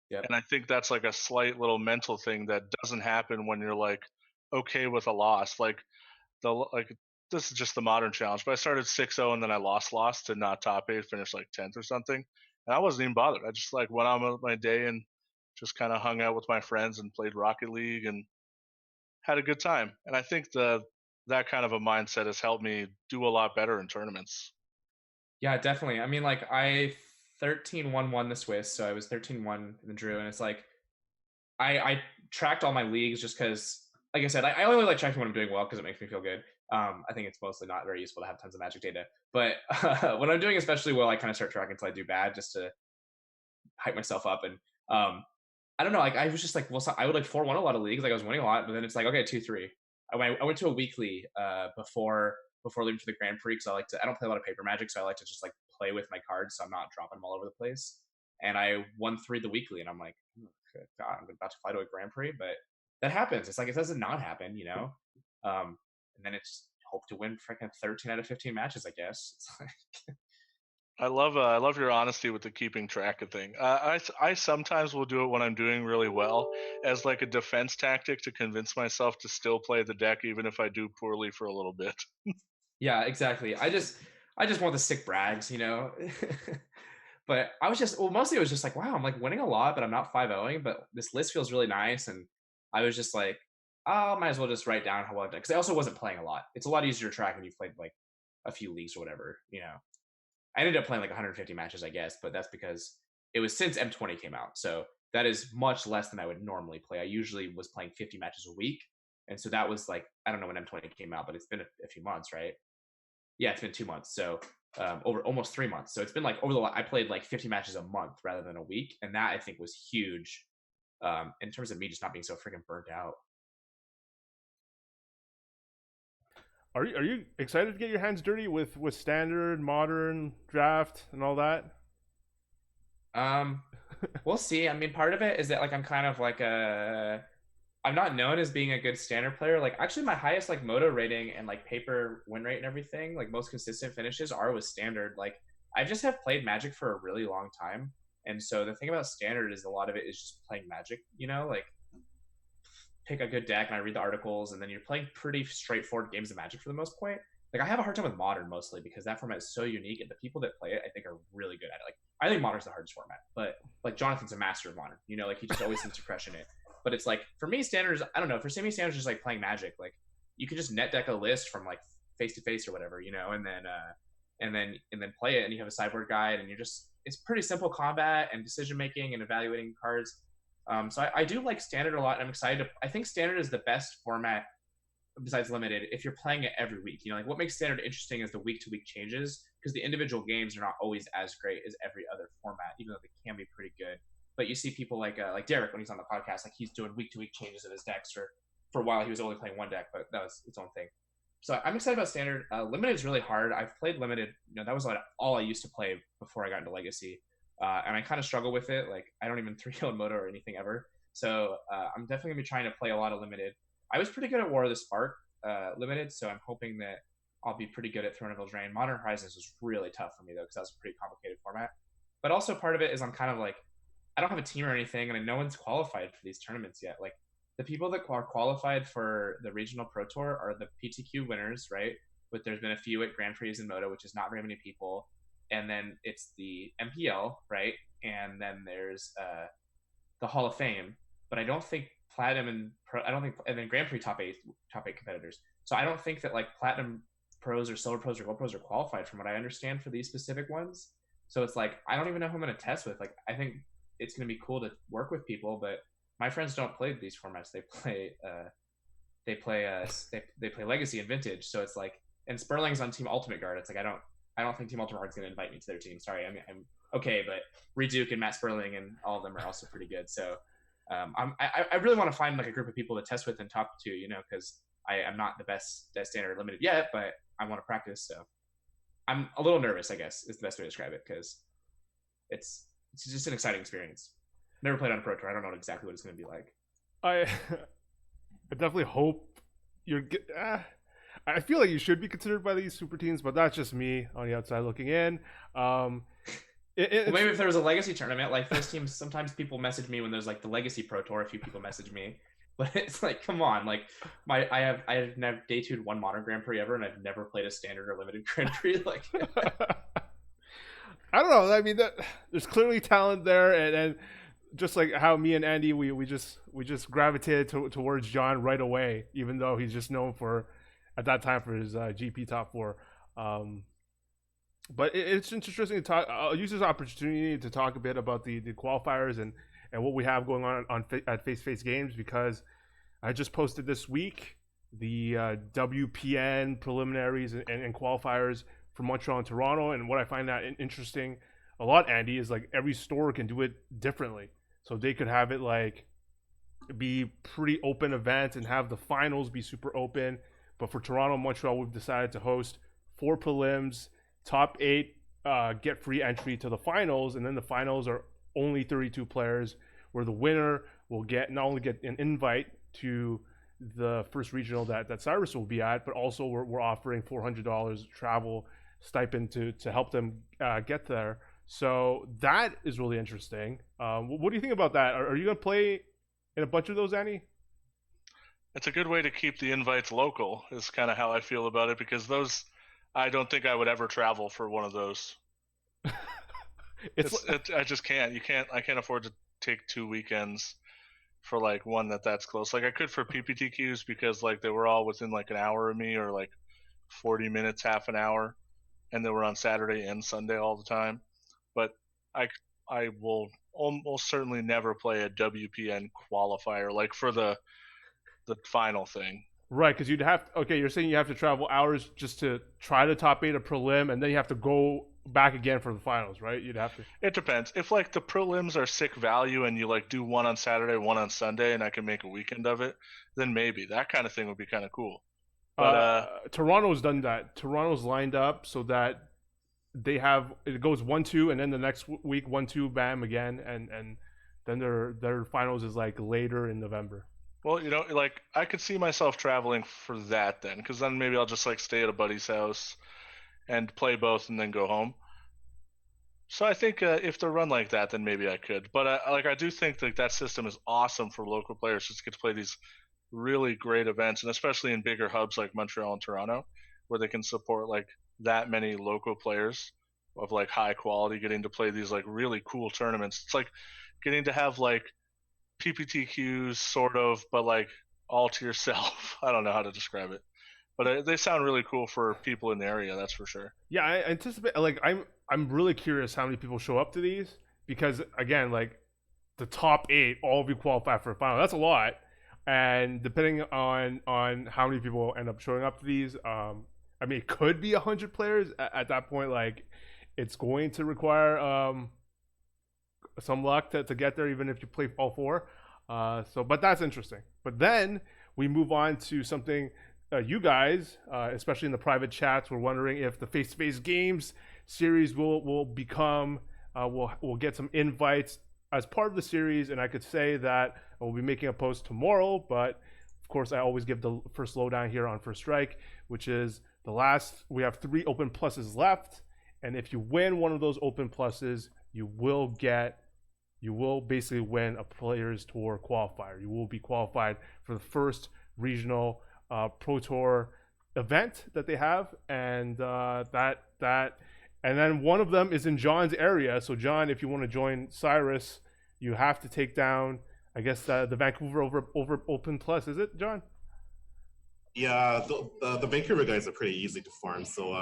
Yep. And I think that's like a slight little mental thing that doesn't happen when you're like okay with a loss. Like this is just the modern challenge, but I started 6-0 and then I lost to not top 8, finished like 10th or something. And I wasn't even bothered. I just like went on with my day and just kind of hung out with my friends and played Rocket League and had a good time. And I think that kind of a mindset has helped me do a lot better in tournaments. Yeah, definitely. I mean, like I 13-1 the Swiss, so I was 13-1 in the Drew, and it's like I tracked all my leagues just because, like I said, I only like tracking when I'm doing well because it makes me feel good. I think it's mostly not very useful to have tons of magic data, but when I'm doing especially well, I kind of start tracking until I do bad just to hype myself up. And I don't know, like I was just like, well, so I would like 4-1 a lot of leagues, like I was winning a lot, but then it's like, okay, 2-3. I went to a weekly before leaving for the Grand Prix because I don't play a lot of paper magic, so I like to just like play with my cards so I'm not dropping them all over the place. And I won 3 the weekly, and I'm like, oh, God, I'm about to fly to a Grand Prix, but that happens. It's like it doesn't not happen, you know. And then it's hope to win freaking 13 out of 15 matches, I guess. It's like, I love your honesty with the keeping track of thing. I sometimes will do it when I'm doing really well as like a defense tactic to convince myself to still play the deck even if I do poorly for a little bit. yeah, exactly. I just want the sick brags, you know. But I was just, well, mostly it was just like, wow, I'm like winning a lot, but I'm not 5-0ing, but this list feels really nice. And I was just like, oh, might as well just write down how well I've done. Because I also wasn't playing a lot. It's a lot easier to track when you've played like a few leagues or whatever, you know. I ended up playing like 150 matches, I guess, but that's because it was since M20 came out. So that is much less than I would normally play. I usually was playing 50 matches a week. And so that was like, I don't know when M20 came out, but it's been a few months, right? Yeah, it's been 2 months. So over almost 3 months. So it's been like I played like 50 matches a month rather than a week. And that I think was huge in terms of me just not being so freaking burnt out. Are you excited to get your hands dirty with standard, modern, draft, and all that? We'll see. I mean, part of it is that like I'm kind of like I'm not known as being a good standard player. Like actually my highest like moto rating and like paper win rate and everything, like most consistent finishes are with standard. Like I just have played Magic for a really long time. And so the thing about standard is a lot of it is just playing Magic, you know, like pick a good deck and I read the articles and then you're playing pretty straightforward games of Magic for the most point. Like I have a hard time with modern mostly because that format is so unique and the people that play it I think are really good at it. Like I think modern's the hardest format, but like Jonathan's a master of modern, you know, like he just always seems to crushing it. But it's like for me standards, I don't know, for me standards just like playing Magic. Like you can just net deck a list from like face to face or whatever, you know, and then play it and you have a sideboard guide and you're just it's pretty simple combat and decision making and evaluating cards. So I do like standard a lot. And I'm excited. I think standard is the best format besides limited if you're playing it every week. You know, like what makes standard interesting is the week to week changes because the individual games are not always as great as every other format, even though they can be pretty good. But you see people like Derek when he's on the podcast, like he's doing week to week changes of his decks. Or for a while he was only playing one deck, but that was its own thing. So I'm excited about standard. Limited is really hard. I've played limited. You know, that was like all I used to play before I got into Legacy. And I kind of struggle with it. Like I don't even 3-0 in Moto or anything ever. So I'm definitely gonna be trying to play a lot of limited. I was pretty good at War of the Spark limited, so I'm hoping that I'll be pretty good at Throne of Eldraine. Modern Horizons was really tough for me though, because that was a pretty complicated format. But also part of it is I'm kind of like I don't have a team or anything, and no one's qualified for these tournaments yet. Like the people that are qualified for the regional Pro Tour are the PTQ winners, right? But there's been a few at Grand Prix and Moto, which is not very many people. And then it's the MPL, right? And then there's the Hall of Fame. But I don't think Platinum and Pro, I don't think, and then Grand Prix top eight competitors. So I don't think that like Platinum pros or Silver pros or Gold pros are qualified from what I understand for these specific ones. So it's like I don't even know who I'm going to test with. Like I think it's going to be cool to work with people, but my friends don't play these formats. They play Legacy and Vintage. So it's like, and Sperling's on Team Ultimate Guard. It's like I don't think Team Ultimate Guard's going to invite me to their team. Sorry, I'm okay, but Reduke and Matt Sperling and all of them are also pretty good. So I really want to find like a group of people to test with and talk to, you know, because I'm not the best at standard limited yet, but I want to practice. So I'm a little nervous, I guess, is the best way to describe it, because it's just an exciting experience. Never played on Pro Tour. I don't know exactly what it's going to be like. I definitely hope you're. I feel like you should be considered by these super teams, but that's just me on the outside looking in. Well, maybe if there was a legacy tournament, like those teams, sometimes people message me when there's like the legacy Pro Tour. A few people message me, but it's like, come on, like I have never day 2'd one modern Grand Prix ever, and I've never played a standard or limited Grand Prix. Like, I don't know. I mean, there's clearly talent there, and just like how me and Andy, we just gravitated towards John right away, even though he's just known for, at that time, for his GP top 4. But it's interesting to talk. I'll use this opportunity to talk a bit about the qualifiers and what we have going on at Face to Face Games, because I just posted this week the WPN preliminaries and qualifiers for Montreal and Toronto. And what I find that interesting a lot, Andy, is like every store can do it differently. So they could have it like be pretty open events and have the finals be super open. But for Toronto and Montreal, we've decided to host 4 prelims, top 8 get free entry to the finals, and then the finals are only 32 players, where the winner will not only get an invite to the first regional that Cyrus will be at, but also we're offering $400 travel stipend to help them get there. So that is really interesting. What do you think about that? Are you going to play in a bunch of those, Annie? It's a good way to keep the invites local, is kind of how I feel about it, because those, I don't think I would ever travel for one of those. I just can't. I can't afford to take 2 weekends for like one that's close. Like I could for PPTQs, because like they were all within like an hour of me, or like 40 minutes, half an hour, and they were on Saturday and Sunday all the time. But I will almost certainly never play a WPN qualifier like for the final thing. Right, because you're saying you have to travel hours just to try to top 8 a prelim, and then you have to go back again for the finals, right? You'd have to. It depends. If like the prelims are sick value and you like do one on Saturday, one on Sunday, and I can make a weekend of it, then maybe that kind of thing would be kind of cool. But Toronto's done that. Toronto's lined up so that it goes 1-2, and then the next week 1-2, bam again, and then their finals is like later in November. Well, like I could see myself traveling for that then, because then maybe I'll just like stay at a buddy's house and play both and then go home. So I think if they're run like that, then maybe I could. But I do think that system is awesome for local players, just to get to play these really great events, and especially in bigger hubs like Montreal and Toronto, where they can support like that many local players of like high quality, getting to play these like really cool tournaments. It's like getting to have like PPTQs sort of, but like all to yourself. I don't know how to describe it, but they sound really cool for people in the area, that's for sure. Yeah, I anticipate, like I'm really curious how many people show up to these, because again, like the top 8 all be qualified for a final. That's a lot, and depending on how many people end up showing up to these, I mean, it could be 100 players at that point. Like it's going to require some luck to get there, even if you play all 4. But that's interesting. But then we move on to something you guys, especially in the private chats, were wondering if the Face to Face Games series will become, we'll get some invites as part of the series. And I could say that I will be making a post tomorrow, but of course I always give the first lowdown here on First Strike, which is we have 3 open pluses left. And if you win one of those open pluses, you will basically win a Players Tour qualifier. You will be qualified for the first regional Pro Tour event that they have, and and then one of them is in John's area. So John, if you want to join Cyrus, you have to take down, I guess, the Vancouver over Open Plus. Is it, John? Yeah, the Vancouver guys are pretty easy to farm. So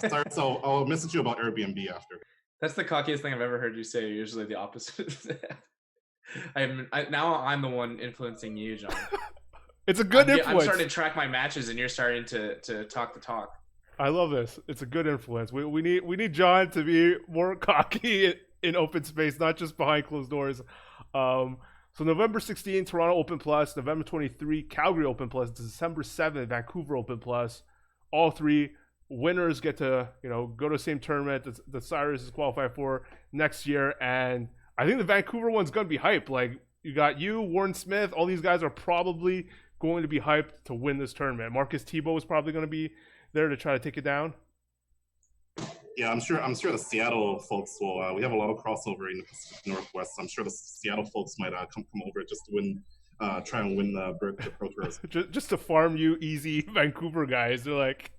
Cyrus, I'll message you about Airbnb after. That's the cockiest thing I've ever heard you say. Usually the opposite. Now I'm the one influencing you, John. It's a good influence. I'm starting to track my matches, and you're starting to talk the talk. I love this. It's a good influence. We need John to be more cocky in open space, not just behind closed doors. So November 16, Toronto Open Plus, November 23, Calgary Open Plus, December 7, Vancouver Open Plus. All 3 winners get to go to the same tournament that Cyrus is qualified for next year, and I think the Vancouver one's gonna be hype. Like you got Warren Smith, all these guys are probably going to be hyped to win this tournament. Marcus Tebow is probably going to be there to try to take it down. Yeah, I'm sure the Seattle folks will. We have a lot of crossover in the Pacific Northwest. So I'm sure the Seattle folks might come over just to win, try and win the Pro Tours. just to farm you easy Vancouver guys. They're like,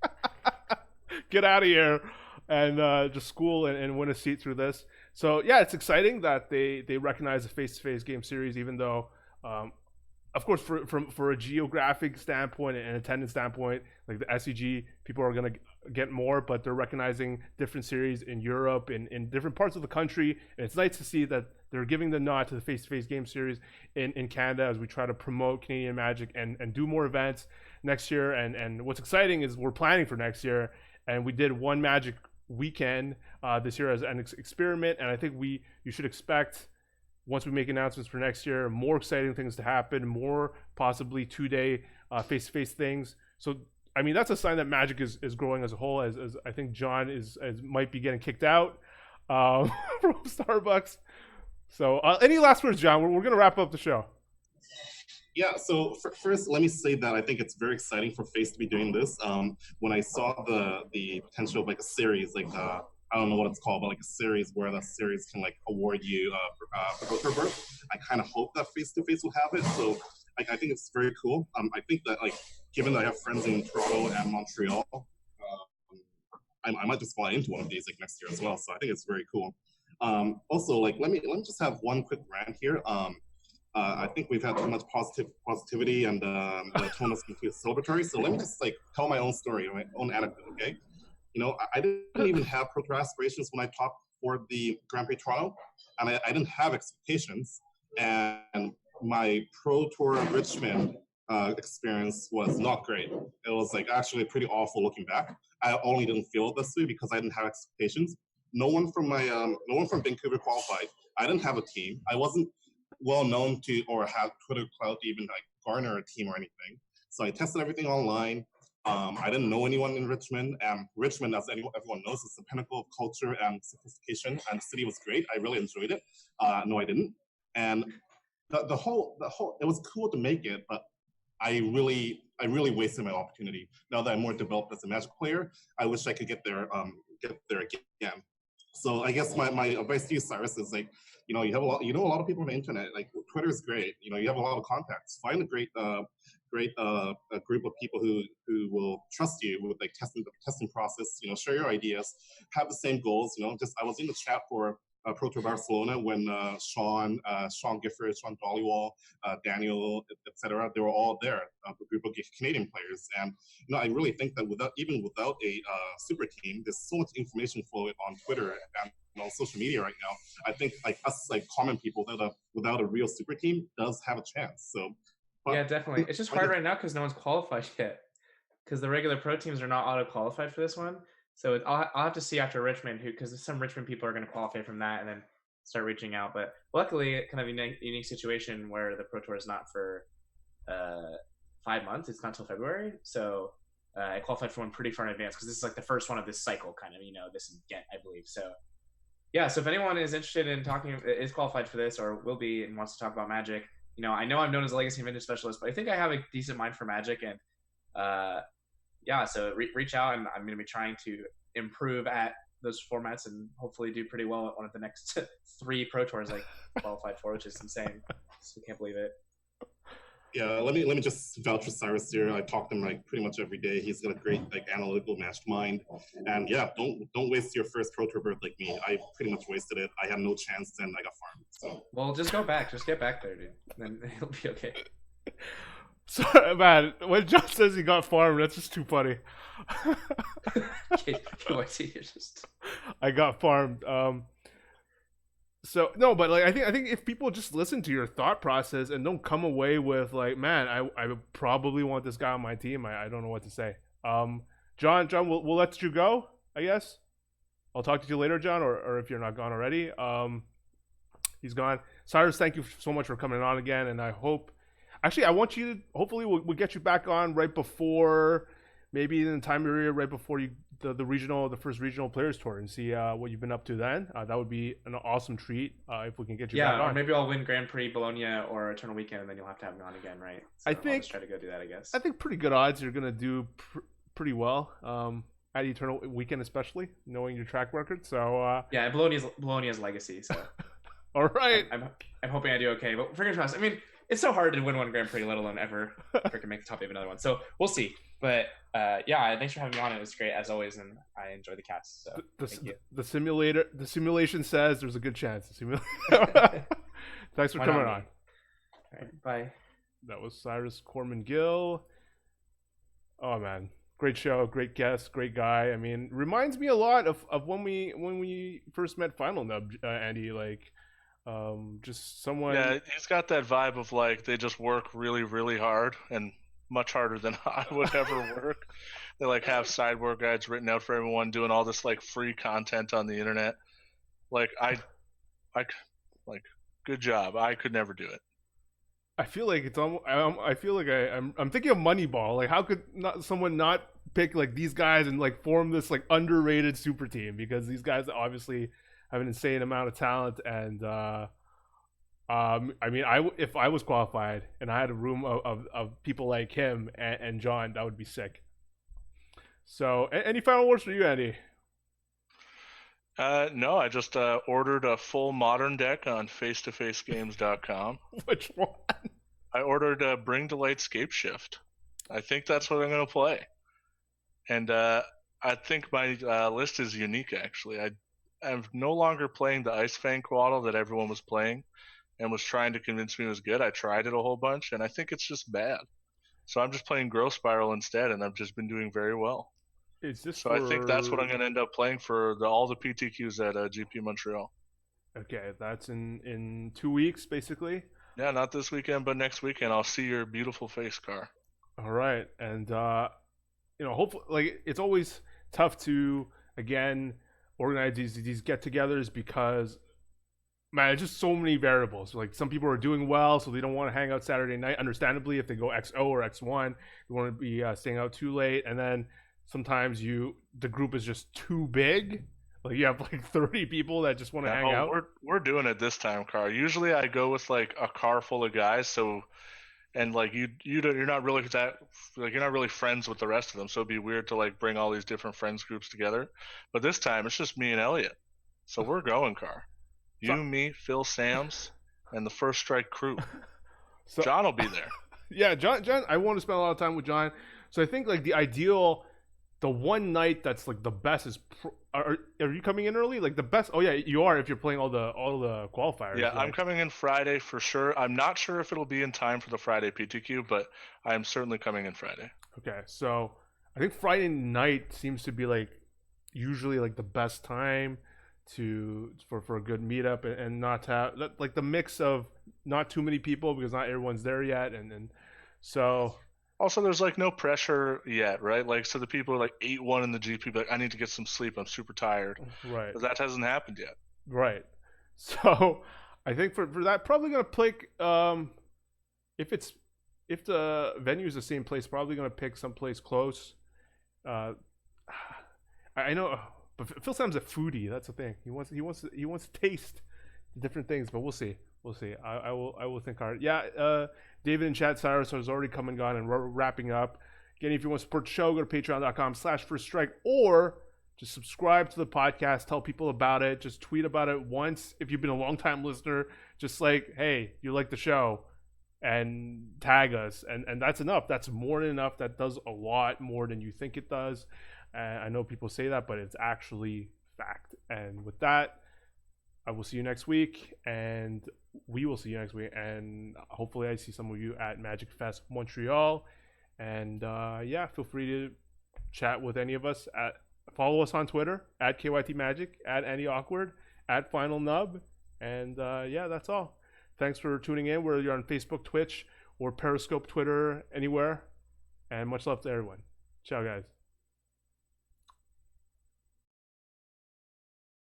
get out of here and just school and win a seat through this. So yeah, it's exciting that they recognize the face-to-face game series, even though, of course, for a geographic standpoint and attendance standpoint, like the SEG, people are gonna get more, but they're recognizing different series in Europe, in different parts of the country, and it's nice to see that they're giving the nod to the face-to-face game series in Canada as we try to promote Canadian Magic and do more events next year. And what's exciting is we're planning for next year, and we did one Magic weekend this year as an experiment, and I think you should expect, once we make announcements for next year, more exciting things to happen, more possibly 2-day face-to-face things. So I mean, that's a sign that Magic is growing as a whole, as I think John might be getting kicked out from Starbucks. So any last words, John? We're going to wrap up the show. Yeah, so first, let me say that I think it's very exciting for FaZe to be doing this. When I saw the potential of like a series, like I don't know what it's called, but like a series where the series can like award you Pro Tour berth, I kind of hope that face-to-face will have it. So I think it's very cool. I think that like, given that I have friends in Toronto and Montreal, I might just fly into one of these like next year as well. So I think it's very cool. Also, like let me just have one quick rant here. I think we've had too much positivity and the tone is completely celebratory. So let me just like tell my own story, my own anecdote, okay? You know, I didn't even have Pro Tour aspirations when I talked for the Grand Prix Toronto, and I didn't have expectations. And my Pro Tour Richmond experience was not great. It was like actually pretty awful looking back. I only didn't feel it this way because I didn't have expectations. No one from Vancouver qualified. I didn't have a team. I wasn't well known to or have Twitter clout to even like garner a team or anything. So I tested everything online. I didn't know anyone in Richmond, and Richmond, as everyone knows, is the pinnacle of culture and sophistication, and the city was great. I really enjoyed it. No, I didn't. And the whole, it was cool to make it, but I really wasted my opportunity. Now that I'm more developed as a Magic player, I wish I could get there again. So I guess my advice to you, Cyrus, is like, you know, a lot of people on the internet. Like Twitter is great. You know, you have a lot of contacts. Find a great a group of people who will trust you with like testing process. You know, share your ideas, have the same goals. You know, I was in the chat for Pro Tour Barcelona when Sean Gifford, Sean Dollywall, Daniel, etc. They were all there, a group of Canadian players. And you know, I really think that without a super team, there's so much information flowing on Twitter and on social media right now. I think like us, like common people, without a real super team, does have a chance. So. Yeah, definitely. It's just hard right now because no one's qualified yet. Because the regular pro teams are not auto-qualified for this one. So I'll have to see after Richmond, because some Richmond people are going to qualify from that and then start reaching out. But luckily, kind of a unique situation where the Pro Tour is not for 5 months. It's not until February. So I qualified for one pretty far in advance because this is like the first one of this cycle, kind of, you know, this and Ghent, I believe. So yeah, so if anyone is interested in is qualified for this or will be and wants to talk about Magic, you know I'm known as a Legacy and Vintage Specialist, but I think I have a decent mind for Magic, and yeah, so reach out, and I'm going to be trying to improve at those formats and hopefully do pretty well at one of the next 3 Pro Tours I qualified for, which is insane. So I can't believe it. Yeah, let me just vouch for Cyrus here. I talk to him like pretty much every day. He's got a great like analytical matched mind, and yeah, don't waste your first Pro Tour berth like me. I pretty much wasted it. I had no chance, and I got farmed. So well, just go back. Just get back there, dude. Then it'll be okay. Sorry, man. When John says he got farmed, that's just too funny. I got farmed. So no, but like I think if people just listen to your thought process and don't come away with like, man, I probably want this guy on my team. I don't know what to say. John, we'll let you go, I guess. I'll talk to you later, John, or if you're not gone already. He's gone. Cyrus, thank you so much for coming on again, and I want you to, hopefully we'll get you back on right before maybe in the time area right before the first regional players tour and see what you've been up to then. That would be an awesome treat if we can get you back on. Or maybe I'll win Grand Prix Bologna or Eternal Weekend, and then you'll have to have me on again, right? So I'll just try to go do that, I guess. I think pretty good odds you're gonna do pretty well at Eternal Weekend, especially knowing your track record. So yeah, Bologna's legacy. So all right, I'm hoping I do okay, but fingers crossed. I mean, it's so hard to win one Grand Prix, let alone ever freaking make the top 8 of another one. So we'll see. But yeah, thanks for having me on. It was great as always, and I enjoy the cast. So thank you. The simulation says there's a good chance. Thanks for coming on. All right, bye. That was Cyrus Corman-Gill. Oh man, great show, great guest, great guy. I mean, reminds me a lot of when we first met Final Nub, Andy. Like, just someone. Yeah, he's got that vibe of like they just work really, really hard and much harder than I would ever work. They like have side work guides written out for everyone, doing all this like free content on the internet. Like I like good job. I could never do it. I feel like it's almost. I feel like I'm thinking of Moneyball. Like, how could someone not pick like these guys and like form this like underrated super team? Because these guys obviously have an insane amount of talent. And I mean, if I was qualified and I had a room of people like him and John, that would be sick. So, any final words for you, Andy? No, I just ordered a full modern deck on face-to-facegames.com. Which one? I ordered Bring to Light Scape Shift. I think that's what I'm going to play. And I think my list is unique, actually. I'm no longer playing the Ice Fang Quaddle that everyone was playing and was trying to convince me it was good. I tried it a whole bunch, and I think it's just bad. So I'm just playing Growth Spiral instead, and I've just been doing very well. So I think that's what I'm going to end up playing for all the PTQs at GP Montreal. Okay, that's in 2 weeks, basically. Yeah, not this weekend, but next weekend. I'll see your beautiful face, Car. All right, and hopefully, like, it's always tough to again organize these get-togethers because, man, it's just so many variables. Like, some people are doing well, so they don't want to hang out Saturday night. Understandably, if they go XO or X1, they want to be staying out too late, and then sometimes the group is just too big. Like, you have like 30 people that just want to hang out. We're doing it this time, Car. Usually I go with like a car full of guys, so and like you're not really you're not really friends with the rest of them, so it'd be weird to like bring all these different friends groups together. But this time it's just me and Elliot. So we're going, Car. You, me, Phil, Sams, and the First Strike crew. So John will be there. Yeah, John, I want to spend a lot of time with John. So I think like the one night that's like the best is are you coming in early? Like the best? Oh yeah, you are if you're playing all the qualifiers. Yeah, right? I'm coming in Friday for sure. I'm not sure if it'll be in time for the Friday PTQ, but I'm certainly coming in Friday. Okay, so I think Friday night seems to be like usually like the best time for a good meetup and not to have like the mix of not too many people because not everyone's there yet, and so. Also, there's like no pressure yet, right? Like, so the people are like 8-1 in the GP, but like, I need to get some sleep. I'm super tired. Right. But that hasn't happened yet. Right. So I think for that, probably gonna pick if the venue is the same place, probably gonna pick someplace close. I know, but Phil Sam's a foodie. That's the thing. He wants to taste different things, but we'll see. We'll see. I will think hard. Yeah. David in chat, Cyrus has already come and gone, and we're wrapping up. Again, if you want to support the show, go to patreon.com/firststrike, or just subscribe to the podcast, tell people about it, just tweet about it once. If you've been a long-time listener, just like, hey, you like the show, and tag us. And that's enough. That's more than enough. That does a lot more than you think it does. I know people say that, but it's actually fact. And with that, I will see you next week, and we will see you next week, and hopefully I see some of you at Magic Fest Montreal. And yeah, feel free to chat with any of us. Follow us on Twitter at KYT Magic, at Andy Awkward, at Final Nub, and yeah, that's all. Thanks for tuning in, whether you're on Facebook, Twitch, or Periscope, Twitter, anywhere. And much love to everyone. Ciao, guys.